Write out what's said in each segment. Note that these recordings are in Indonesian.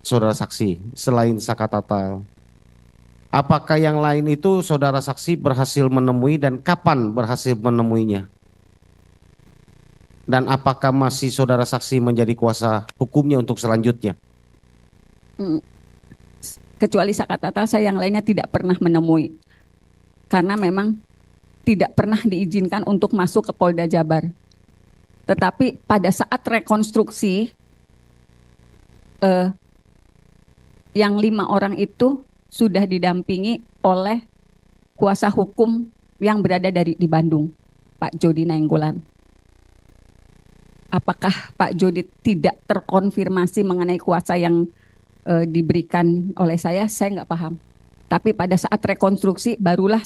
saudara saksi selain Sakatata? Apakah yang lain itu saudara saksi berhasil menemui dan kapan berhasil menemuinya? Dan apakah masih saudara saksi menjadi kuasa hukumnya untuk selanjutnya? Mm, Kecuali Sakatata, saya yang lainnya tidak pernah menemui. Karena memang tidak pernah diizinkan untuk masuk ke Polda Jabar. Tetapi pada saat rekonstruksi, yang 5 orang itu sudah didampingi oleh kuasa hukum yang berada di Bandung, Pak Jody Nainggolan. Apakah Pak Jody tidak terkonfirmasi mengenai kuasa yang diberikan oleh saya nggak paham. Tapi pada saat rekonstruksi barulah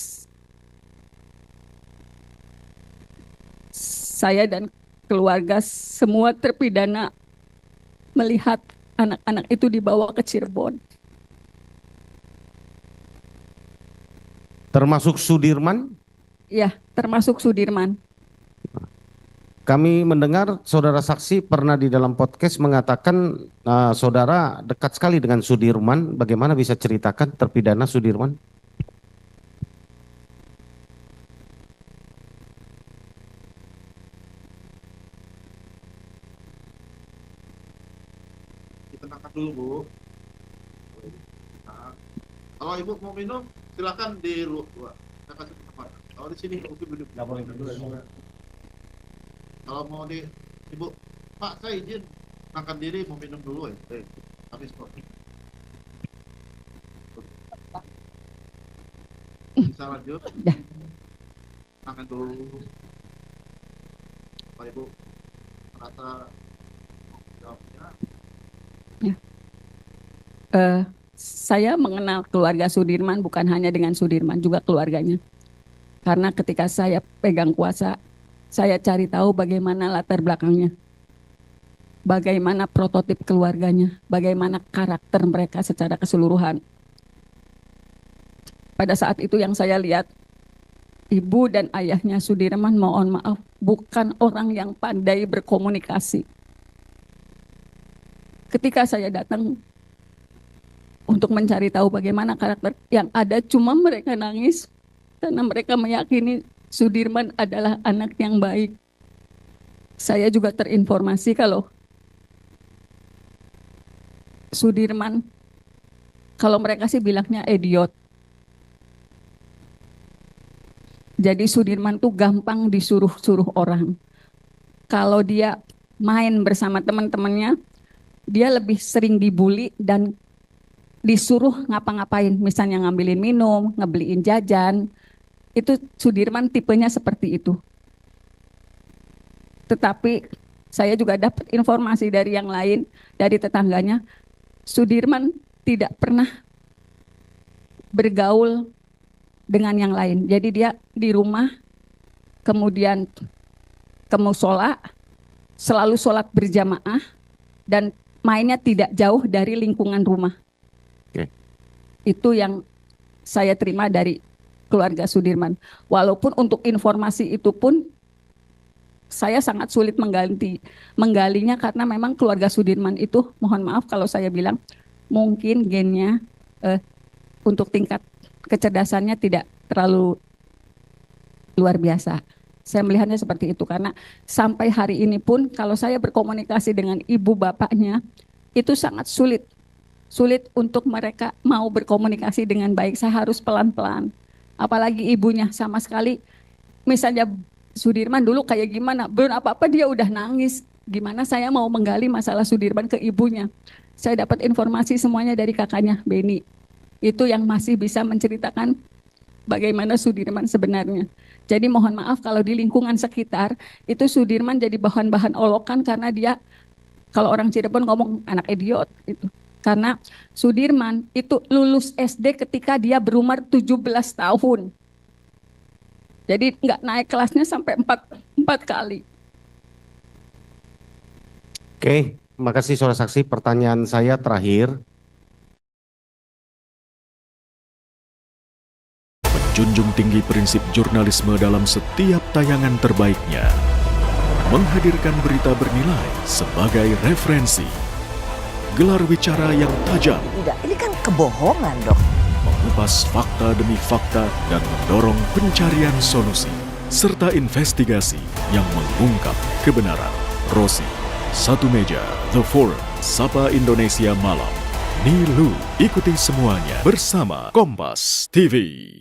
saya dan keluarga semua terpidana melihat anak-anak itu dibawa ke Cirebon. Termasuk Sudirman? Ya, termasuk Sudirman. Kami mendengar saudara saksi pernah di dalam podcast mengatakan saudara dekat sekali dengan Sudirman. Bagaimana bisa ceritakan terpidana Sudirman? Ditenangkan dulu, Bu. Nah, kalau Ibu mau minum, silakan di luar. Saya kasih tempat. Kalau di sini mungkin duduk. Nggak boleh duduk. Kalau mau di Ibu, Pak, saya izin angkat diri mau minum dulu ya. Habis kok. Bisa lanjut. Ya. Angkat dulu. Pak Ibu merasa jawabnya. Saya mengenal keluarga Sudirman bukan hanya dengan Sudirman, juga keluarganya. Karena ketika saya pegang kuasa, saya cari tahu bagaimana latar belakangnya, bagaimana prototip keluarganya, bagaimana karakter mereka secara keseluruhan. Pada saat itu yang saya lihat, ibu dan ayahnya Sudirman, mohon maaf, bukan orang yang pandai berkomunikasi. Ketika saya datang untuk mencari tahu bagaimana karakter yang ada, cuma mereka nangis karena mereka meyakini Sudirman adalah anak yang baik. Saya juga terinformasi kalau Sudirman, kalau mereka sih bilangnya idiot. Jadi Sudirman tuh gampang disuruh-suruh orang. Kalau dia main bersama teman-temannya, dia lebih sering dibully dan disuruh ngapa-ngapain, misalnya ngambilin minum, ngebeliin jajan. Itu Sudirman tipenya seperti itu. Tetapi saya juga dapat informasi dari yang lain, dari tetangganya, Sudirman tidak pernah bergaul dengan yang lain. Jadi dia di rumah, kemudian ke musola, selalu sholat berjamaah, dan mainnya tidak jauh dari lingkungan rumah. Oke. Itu yang saya terima dari keluarga Sudirman. Walaupun untuk informasi itu pun saya sangat sulit menggalinya karena memang keluarga Sudirman itu, mohon maaf kalau saya bilang, mungkin gennya untuk tingkat kecerdasannya tidak terlalu luar biasa. Saya melihatnya seperti itu karena sampai hari ini pun kalau saya berkomunikasi dengan ibu bapaknya itu sangat sulit untuk mereka mau berkomunikasi dengan baik. Saya harus pelan-pelan. Apalagi ibunya sama sekali, misalnya Sudirman dulu kayak gimana, belum apa-apa dia udah nangis. Gimana saya mau menggali masalah Sudirman ke ibunya? Saya dapat informasi semuanya dari kakaknya, Beni. Itu yang masih bisa menceritakan bagaimana Sudirman sebenarnya. Jadi mohon maaf kalau di lingkungan sekitar, itu Sudirman jadi bahan-bahan olokan karena dia, kalau orang Cirebon ngomong anak idiot, itu. Karena Sudirman itu lulus SD ketika dia berumur 17 tahun. Jadi nggak naik kelasnya sampai 4 kali. Oke, makasih saudara saksi. Pertanyaan saya terakhir. Menjunjung tinggi prinsip jurnalisme dalam setiap tayangan terbaiknya. Menghadirkan berita bernilai sebagai referensi. gelar bicara yang tajam, Tidak, ini kan kebohongan, Dok. mengupas fakta demi fakta dan mendorong pencarian solusi, serta investigasi yang mengungkap kebenaran. Rosi, Satu Meja, The Forum, Sapa Indonesia Malam. Nilu, ikuti semuanya bersama Kompas TV.